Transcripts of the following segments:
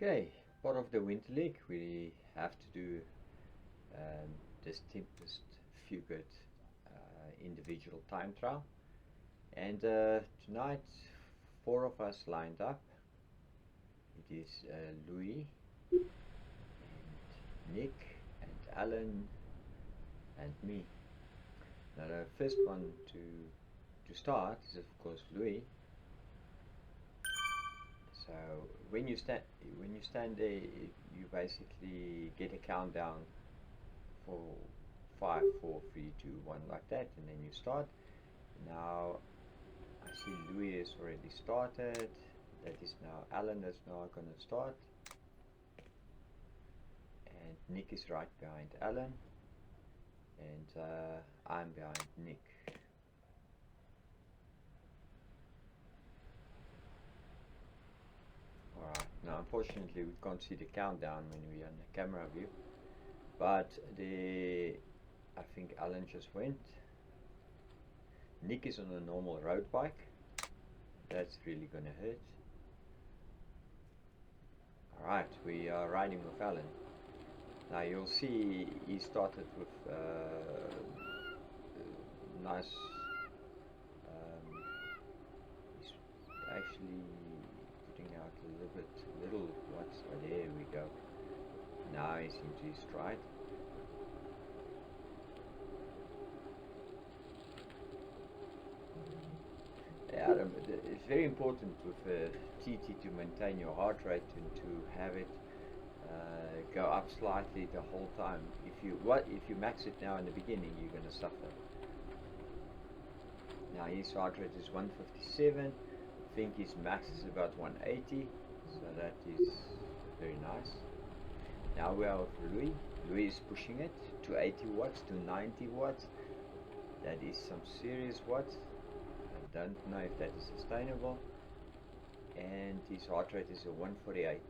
Okay, part of the winter league we have to do um, this Tempus Fugit individual time trial, and tonight four of us lined up. It is Louis and Nick and Allan and me. Now the first one to start is of course Louis. So when you stand there, you basically get a countdown for 5, 4, 3, 2, 1 like that, and then you start. Now I see Louis has already started. That is now Allan that's now going to start, and Nick is right behind Allan, and I'm behind Nick. Alright, now unfortunately we can't see the countdown when we're on the camera view, but I think Allan just went. Nick is on a normal road bike. That's really gonna hurt. Alright, we are riding with Allan. Now you'll see he started with nice, he's actually putting out a little watts. Oh, there we go. Now he's into his stride. Yeah, it's very important with TT to maintain your heart rate and to have it go up slightly the whole time. If you max it now in the beginning, you're going to suffer. Now his heart rate is 157. I think his max is about 180, so that is very nice. Now we have Louis. Louis is pushing it to 80 watts, to 90 watts. That is some serious watts. I don't know if that is sustainable. And his heart rate is a 148.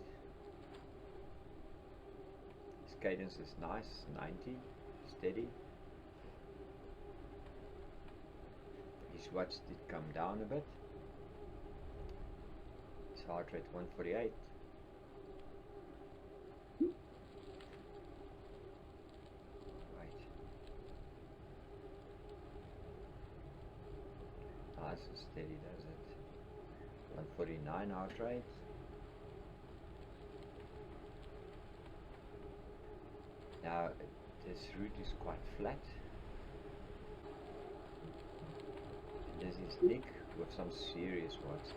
His cadence is nice, 90, steady. His watts did come down a bit. His heart rate 148. Nice and steady does it. 149 heart rate. Now this route is quite flat. And this is Nick with some serious watts.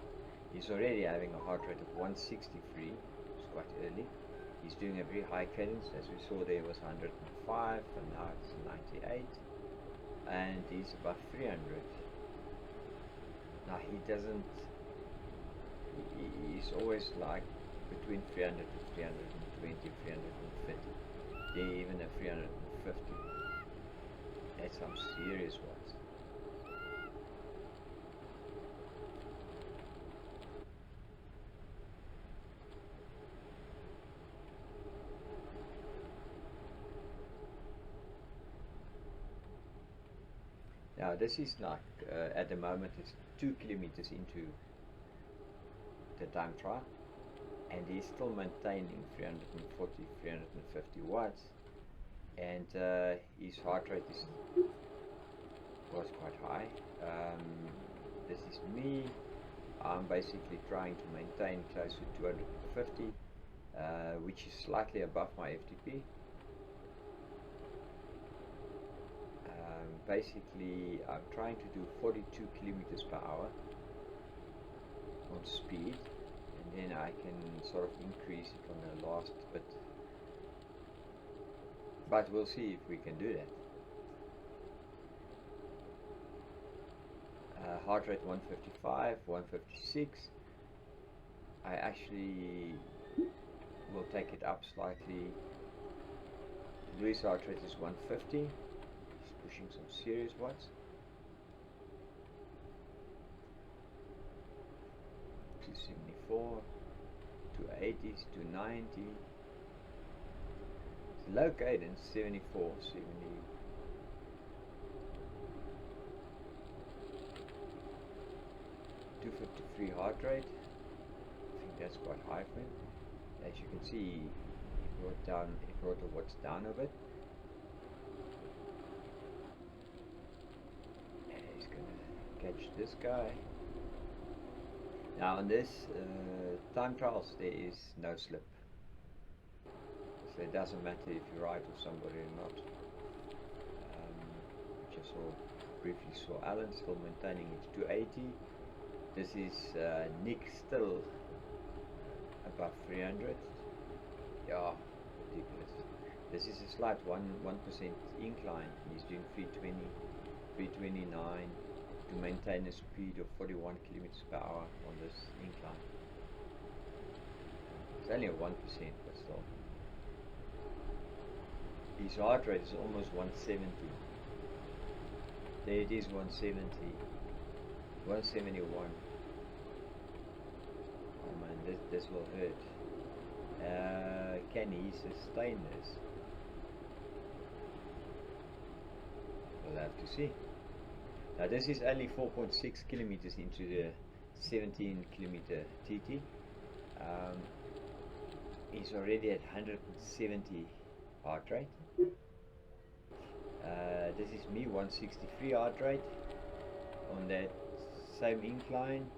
He's already having a heart rate of 163. It's quite early. He's doing a very high cadence. As we saw, there was 105 and now it's 98. And he's above 300. Now he's always like between 300 to 320, 350. Even a 350. That's some serious watts. Now this is like at the moment it's 2 kilometers into the time trial, and he's still maintaining 340, 350 watts, and his heart rate was quite high. This is me. I'm basically trying to maintain close to 250, which is slightly above my FTP. Basically I'm trying to do 42 kilometers per hour on speed, and then I can sort of increase it on the last bit, but we'll see if we can do that. Heart rate 155, 156. I actually will take it up slightly. Louis' heart rate is 150. Pushing some serious watts. 274, 280s, 290. It's low cadence, 74, 70. 253 heart rate. I think that's quite high for him. as you can see, it brought the watts down a bit. And he's gonna catch this guy. Now on this time trials there is no slip, so it doesn't matter if you ride with somebody or not. Just briefly saw Allan still maintaining his 280. This is Nick still above 300. Yeah, ridiculous. This is a slight 1% incline. He's doing 320, 329 to maintain a speed of 41 kilometers per hour on this incline. It's only a 1%, but still. His heart rate is almost 170. There it is, 170, 171. Oh man, this will hurt. Can he sustain this? We'll have to see. Now this is only 4.6 kilometers into the 17 kilometer TT. He's already at 170 heart rate. This is me, 163 heart rate on that same incline.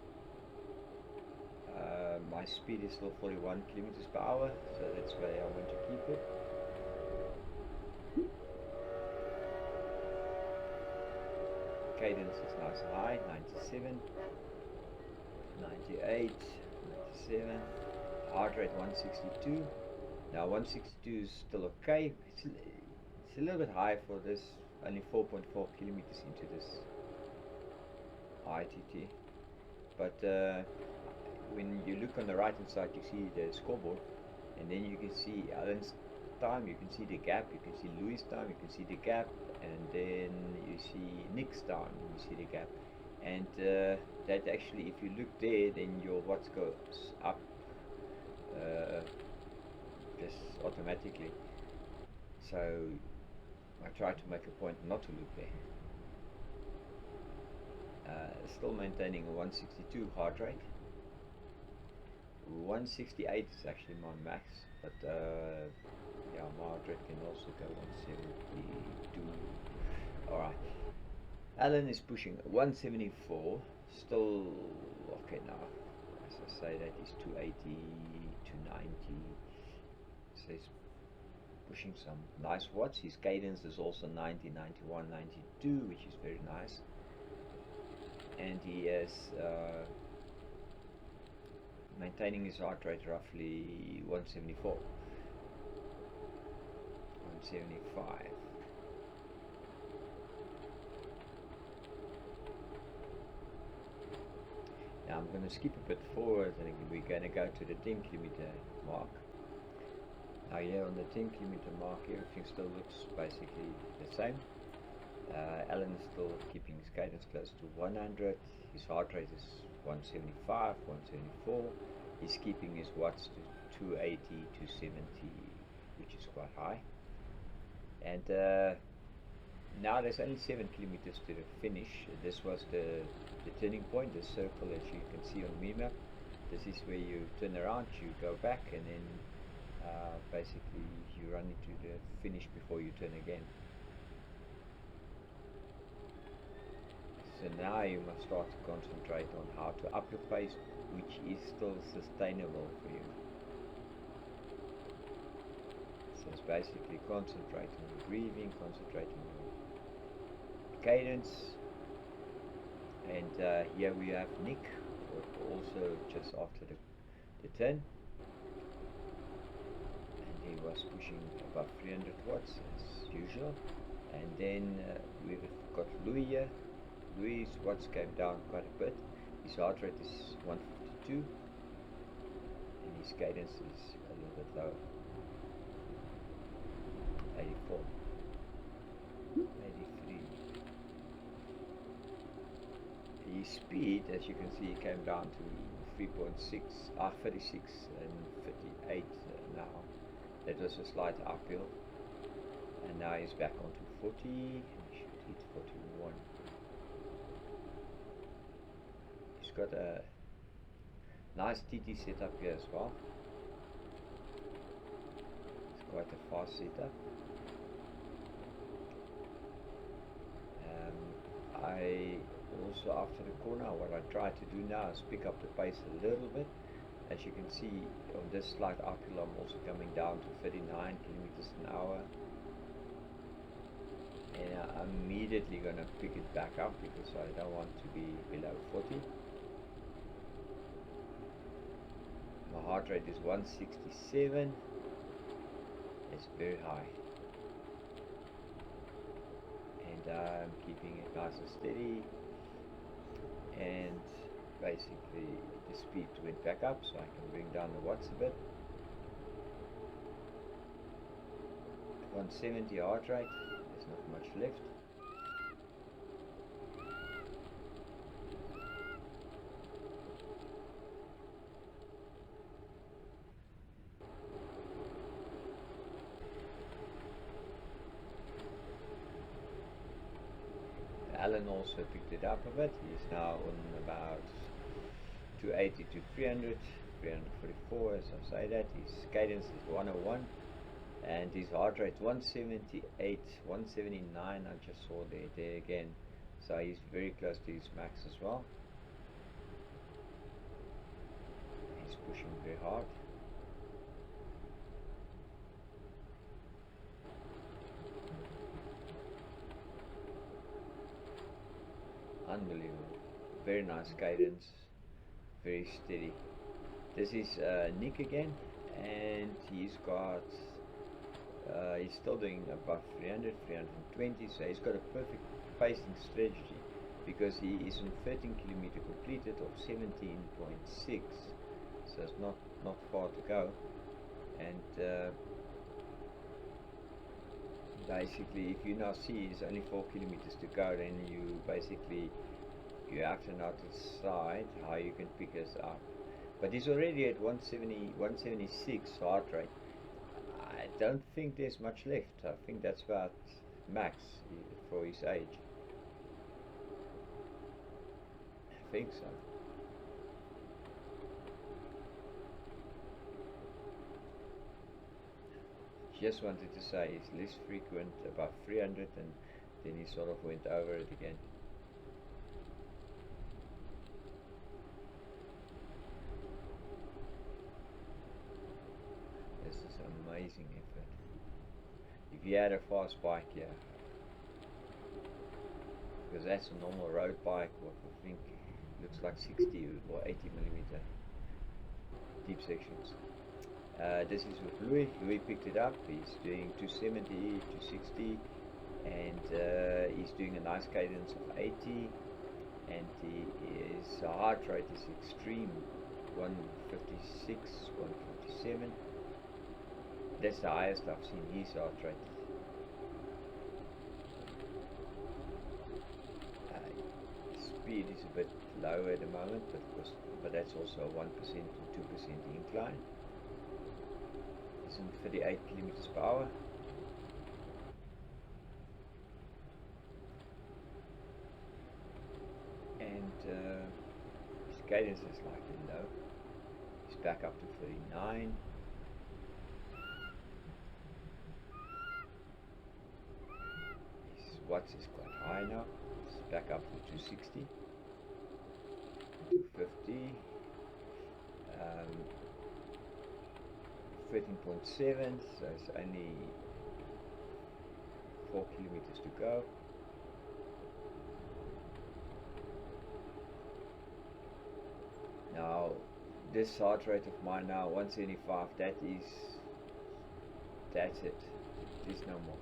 My speed is still 41 kilometers per hour, so that's where I want to keep it. Cadence is nice and high, 97, 98, 97, heart rate 162. Now 162 is still okay. It's a little bit high for this, only 4.4 kilometers into this ITT. But when you look on the right hand side, you see the scoreboard, and then you can see Allan's time, you can see the gap, you can see Louis' time, you can see the gap, and then you see Nick's time, you see the gap. And that actually, if you look there, then your watts goes up just automatically. So I try to make a point not to look there. Still maintaining a 162 heart rate. 168 is actually my max, but yeah, my heart rate can also go 172. Alright, Allan is pushing 174, still okay now. As I say, that is 280, 290, so he's pushing some nice watts. His cadence is also 90, 91, 92, which is very nice. And he is maintaining his heart rate roughly 174, 175. Now I'm going to skip a bit forward, and we're going to go to the 10 kilometer mark. Now here on the 10 kilometer mark, everything still looks basically the same. Allan is still keeping his cadence close to 100. His heart rate is 175, 174. He's keeping his watts to 280, 270, which is quite high. And now there's only 7 kilometers to the finish. This was the turning point, the circle as you can see on the map. This is where you turn around, you go back, and then basically you run into the finish before you turn again. So now you must start to concentrate on how to up your pace, which is still sustainable for you. So it's basically concentrating on breathing, concentrating on cadence. And here we have Nick, also just after the turn. And he was pushing above 300 watts as usual. And then we've got Louis here. Louis' watts came down quite a bit. His heart rate is 152 and his cadence is a little bit lower, 84, 83. His speed, as you can see, came down to 36 and 58 now. That was a slight uphill, and now he's back onto 40 and he should hit 41. Got a nice TT setup here as well. quite a fast setup. I also, after the corner, what I try to do now is pick up the pace a little bit. As you can see on this slight uphill, I'm also coming down to 39 kilometers an hour. And I'm immediately going to pick it back up because I don't want to be below 40. My heart rate is 167. It's very high. And I'm keeping it nice and steady. And basically the speed went back up, so I can bring down the watts a bit. 170 heart rate. There's not much left. Allan also picked it up a bit. He's now on about 280 to 300, 344 as I say that. His cadence is 101 and his heart rate 178, 179 I just saw there again. So he's very close to his max as well. He's pushing very hard. Unbelievable. Very nice cadence. Very steady. This is Nick again, and he's got he's still doing above 300, 320, so he's got a perfect pacing strategy because he is on 13 kilometer completed of 17.6, so it's not far to go. And basically, if you now see it's only 4 kilometers to go, then you have to now decide how you can pick this up. But he's already at 170, 176 heart rate. I don't think there's much left. I think that's about max for his age. I think so. Just wanted to say it's less frequent, above 300, and then he sort of went over it again. This is amazing effort. If you had a fast bike here, because that's a normal road bike, what I think looks like 60 or 80 millimeter deep sections. This is with Louis. Louis picked it up. He's doing 270, 260, and he's doing a nice cadence of 80, and his heart rate is extreme, 156, 157. That's the highest I've seen his heart rate. Speed is a bit lower at the moment, but that's also a 1% to 2% incline. It's in 38 kilometers per hour. And his cadence is slightly low. He's back up to 39. His watts is quite high now. He's back up to 260, 250. 13.7, so it's only 4 kilometers to go. Now this heart rate of mine now 175, that's it. There's no more.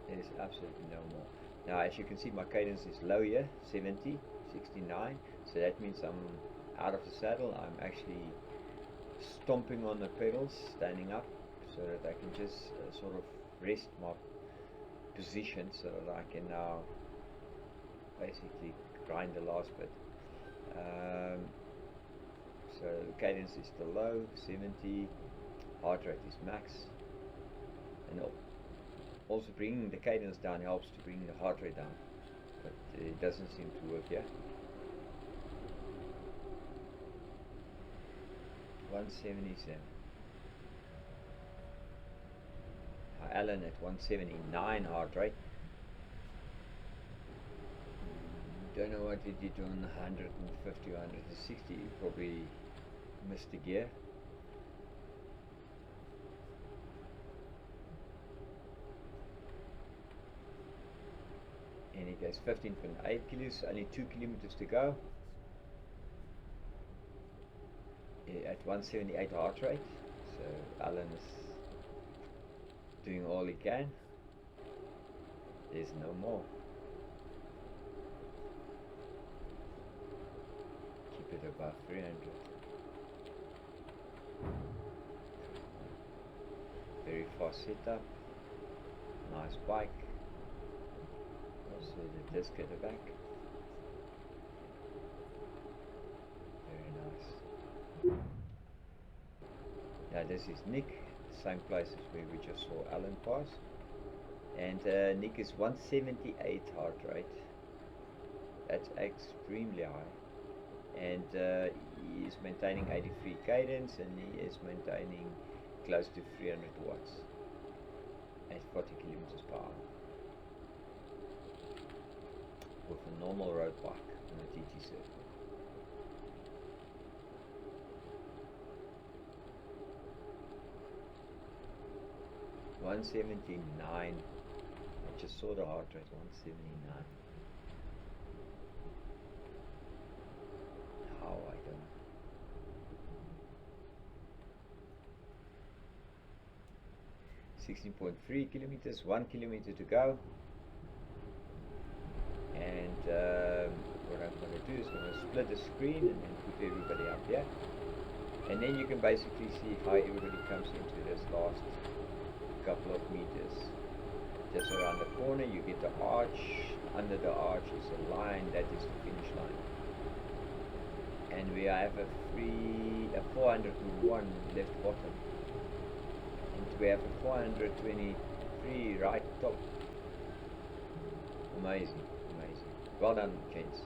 There is absolutely no more. Now as you can see, my cadence is low here, 70, 69, so that means I'm out of the saddle. I'm actually stomping on the pedals, standing up, so that I can just sort of rest my position, so that I can now basically grind the last bit. So cadence is still low, 70, heart rate is max, and also bringing the cadence down helps to bring the heart rate down, but it doesn't seem to work here. 177. Allan at 179 heart rate. Don't know what he did on 150 or 160. He probably missed a gear. And he goes 15.8 kilos, only 2 kilometers to go. At 178 heart rate. So Allan is doing all he can. There's no more. Keep it above 300. Very fast setup. Nice bike. Also the disc at the back. Very nice. Now this is Nick, same place as where we just saw Allan pass. And Nick is 178 heart rate. That's extremely high. And he is maintaining 83 cadence, and he is maintaining close to 300 watts at 40 kilometers per hour with a normal road bike on a TT circuit. $179. I just saw the heart rate, 179. How, I don't know. .3 kilometers, 1 kilometer to go. And what I'm going to do is I'm going to split the screen and then put everybody up here. And then you can basically see how everybody comes into this last couple of meters. Just around the corner you get the arch. Under the arch is a line, that is the finish line. And we have a 401 left bottom. And we have a 423 right top. Amazing, amazing. Well done, gents.